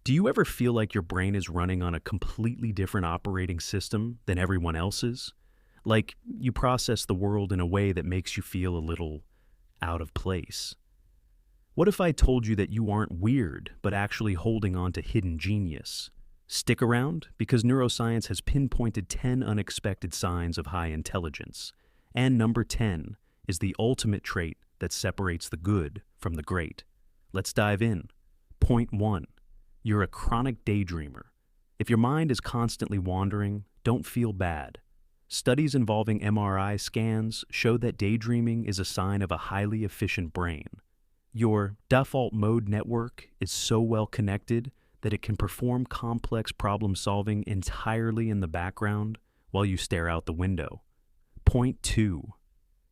Do you ever feel like your brain is running on a completely different operating system than everyone else's? Like you process the world in a way that makes you feel a little out of place? What if I told you that you aren't weird, but actually holding on to hidden genius? Stick around, because neuroscience has pinpointed 10 unexpected signs of high intelligence. And number 10 is the ultimate trait that separates the good from the great. Let's dive in. Point 1. You're a chronic daydreamer. If your mind is constantly wandering, don't feel bad. Studies involving MRI scans show that daydreaming is a sign of a highly efficient brain. Your default mode network is so well connected that it can perform complex problem solving entirely in the background while you stare out the window. Point 2.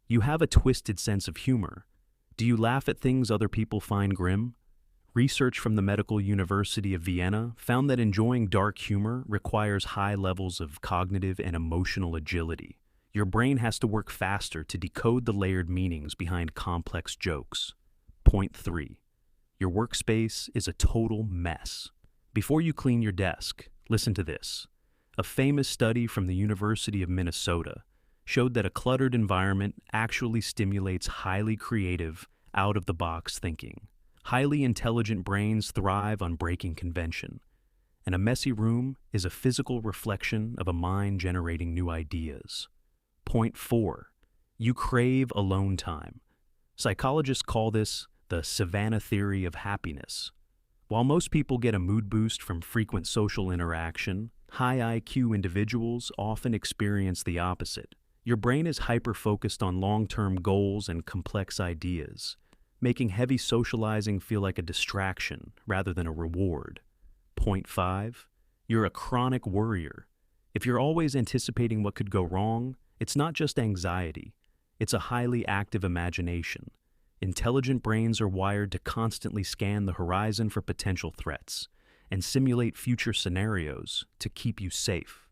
You have a twisted sense of humor. Do you laugh at things other people find grim? Research from the Medical University of Vienna found that enjoying dark humor requires high levels of cognitive and emotional agility. Your brain has to work faster to decode the layered meanings behind complex jokes. Point 3. Your workspace is a total mess. Before you clean your desk, listen to this. A famous study from the University of Minnesota showed that a cluttered environment actually stimulates highly creative, out-of-the-box thinking. Highly intelligent brains thrive on breaking convention, and a messy room is a physical reflection of a mind generating new ideas. Point 4. You crave alone time. Psychologists call this the Savannah theory of happiness. While most people get a mood boost from frequent social interaction, high IQ individuals often experience the opposite. Your brain is hyper-focused on long-term goals and complex ideas, making heavy socializing feel like a distraction rather than a reward. Point 5. You're a chronic worrier. If you're always anticipating what could go wrong, it's not just anxiety, it's a highly active imagination. Intelligent brains are wired to constantly scan the horizon for potential threats and simulate future scenarios to keep you safe.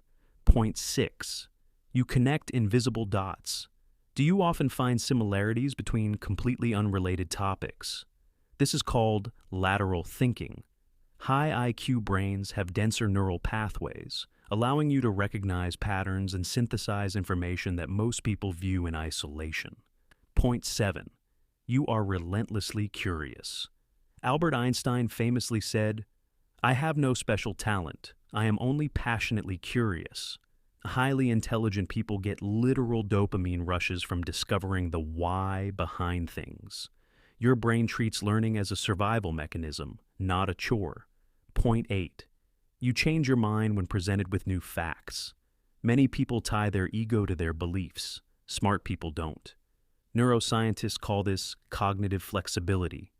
Point 6. You connect invisible dots. Do you often find similarities between completely unrelated topics? This is called lateral thinking. High IQ brains have denser neural pathways, allowing you to recognize patterns and synthesize information that most people view in isolation. Point 7. You are relentlessly curious. Albert Einstein famously said, "I have no special talent. I am only passionately curious." Highly intelligent people get literal dopamine rushes from discovering the why behind things. Your brain treats learning as a survival mechanism, not a chore. Point 8. You change your mind when presented with new facts. Many people tie their ego to their beliefs. Smart people don't. Neuroscientists call this cognitive flexibility.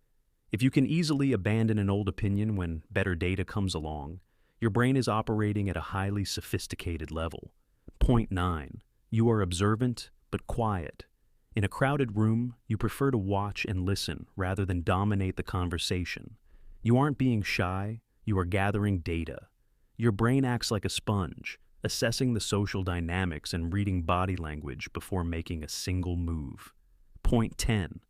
If you can easily abandon an old opinion when better data comes along, your brain is operating at a highly sophisticated level. Point 9. You are observant but quiet. In a crowded room, you prefer to watch and listen rather than dominate the conversation. You aren't being shy, you are gathering data. Your brain acts like a sponge, assessing the social dynamics and reading body language before making a single move. Point 10.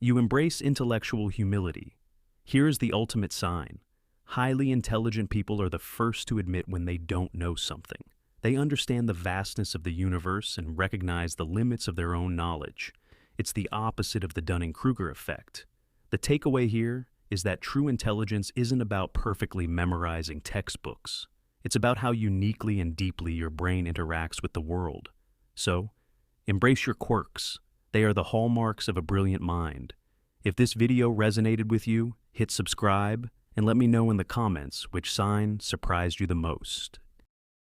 You embrace intellectual humility. Here is the ultimate sign. Highly intelligent people are the first to admit when they don't know something. They understand the vastness of the universe and recognize the limits of their own knowledge. It's the opposite of the Dunning-Kruger effect. The takeaway here is that true intelligence isn't about perfectly memorizing textbooks. It's about how uniquely and deeply your brain interacts with the world. So, embrace your quirks. They are the hallmarks of a brilliant mind. If this video resonated with you, hit subscribe and let me know in the comments which sign surprised you the most.